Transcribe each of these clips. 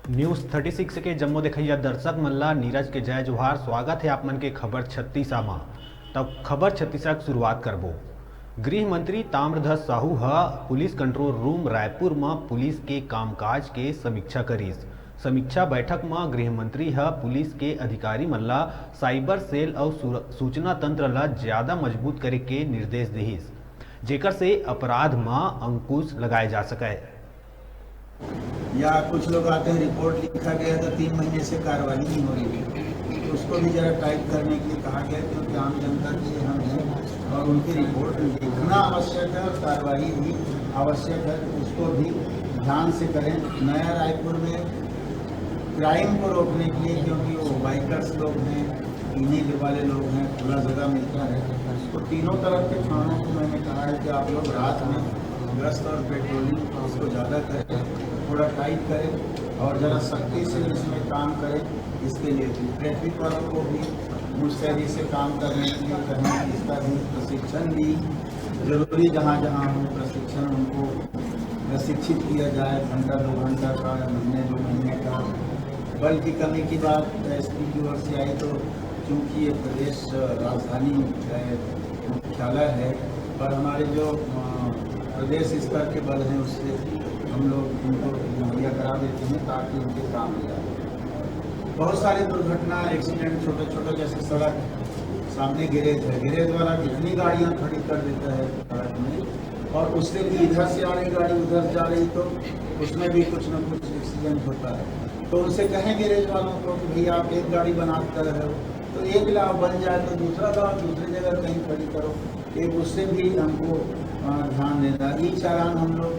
News 36 के जम्मू देखिए दर्शक मल्ला नीरज के जय जोहार। स्वागत है आप मन के खबर 36 में। तब खबर 36 की शुरुआत करबो। गृह मंत्री Tamradhwaj Sahu police control room Raipur में पुलिस के कामकाज के समीक्षा करीस। समीक्षा बैठक में गृह मंत्री पुलिस के अधिकारी मल्ला साइबर सेल और सूचना तंत्र ला ज्यादा मजबूत करे के निर्देश दिहिस, जेकर से अपराध में अंकुश लगाए जा सके। या कुछ लोग आते हैं रिपोर्ट लिखा गया तो 3 महीने से कार्रवाई नहीं हो रही है, तो उसको भी जरा टाइप करने के लिए कहा गया, क्योंकि आम जनता के लिए हम हैं और उनकी रिपोर्ट लिखना आवश्यक है और कार्रवाई भी आवश्यक है, तो उसको भी ध्यान से करें। नया रायपुर में क्राइम को रोकने के लिए, क्योंकि वो बाइकर्स लोग हैं, पीने वाले लोग हैं, खुला जगह मिलता है, तो तीनों तरफ के थानों को मैंने कहा है कि आप लोग रात में गश्त और पेट्रोलिंग इसको ज़्यादा करें, थोड़ा टाइट करें और ज़रा सख्ती से इसमें काम करें। इसके लिए भी ट्रैफिक वालों को भी मुस्तैदी से काम करने के लिए कहें, इसका भी प्रशिक्षण भी जरूरी, जहाँ जहाँ हो प्रशिक्षण उनको प्रशिक्षित किया जाए, घंटा 2 घंटा का, महीने 2 महीने का। बल की कमी की बात एसपी की ओर से आई, तो चूँकि ये प्रदेश राजधानी मुख्यालय है, पर हमारे जो प्रदेश स्तर के बल हैं उससे हम लोग उनको मुहैया करा देते हैं ताकि उनके काम हो जाए। बहुत सारी दुर्घटना एक्सीडेंट छोटे छोटे, जैसे सड़क सामने गैरेज है, गैरेज वाला कितनी गाड़ियां खड़ी कर देता है सड़क में, और उससे भी इधर से आ रही गाड़ी उधर जा रही, तो उसमें भी कुछ न कुछ एक्सीडेंट होता है। तो उनसे कहें गैरेज वालों को कि भैया आप एक गाड़ी बनाते रहे हो, तो एक लाभ बन जाए तो दूसरा लाभ दूसरी जगह कहीं खड़ी करो। एक उससे भी हमको ध्यान देना। ई चालान हम लोग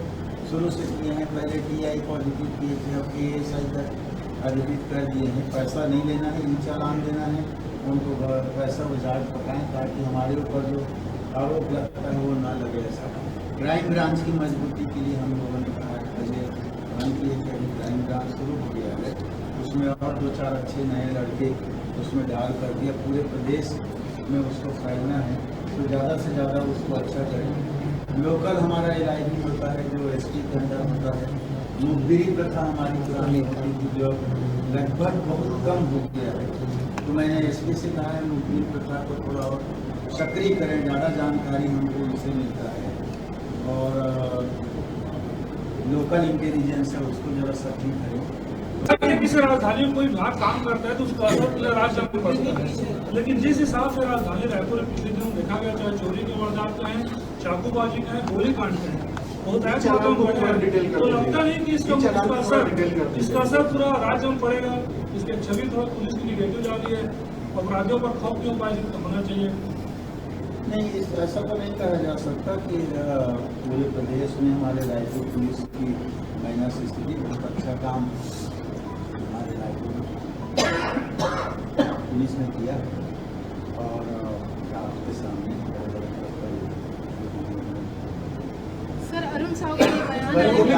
शुरू से किए हैं, पहले TI पॉजिटिव किए थे, अब ASI तक रिपीट कर दिए हैं। पैसा नहीं लेना है, ई चालान देना है, उनको पैसा विचार पकाएँ ताकि हमारे ऊपर जो आरोप लगता है वो ना लगे। ऐसा क्राइम ब्रांच की मजबूती के लिए हम लोगों ने कहा है, पहले बंद किए थे, अभी क्राइम ब्रांच शुरू हो गया है, उसमें और 2-4 अच्छे नए लड़के उसमें डाल कर दिया। पूरे प्रदेश में उसको फैलना है, तो ज़्यादा से ज़्यादा उसको अच्छा करें। लोकल हमारा इलाज भी होता है, जो ST के अंदर होता है। मुखबिरी प्रथा हमारी पुरानी होती थी, जो लगभग बहुत कम हो गया है, तो मैंने SP से कहा है मुखबिरी प्रथा को थोड़ा और सक्रिय करें, ज़्यादा जानकारी हमको उनसे मिलता है, और लोकल इंटेलिजेंस है उसको ज़रा सक्रिय करें। किसी राजधानी में कोई विभाग काम करता है तो उसका असर पूरे राज्य में पड़ता है, लेकिन जिस हिसाब से राजधानी रायपुर में पिछले दिनों देखा गया, चाहे चोरी के वारदात का है, चाकूबाजी का है, गोली कांड का है, बहुत तो लगता नहीं कि इसका असर पूरा राज्य में पड़ेगा। इसके छवि थोड़ा पुलिस की निगेटिव जा रही है, अपराधियों पर खौफ के उपाय होना चाहिए। नहीं, ऐसा तो नहीं कहा जा सकता कि पूरे प्रदेश में हमारे रायपुर पुलिस की माइनस स्थिति, बहुत अच्छा काम हमारे रायपुर पुलिस ने किया, और आपके सामने सर अरुण साहू का ये बयान है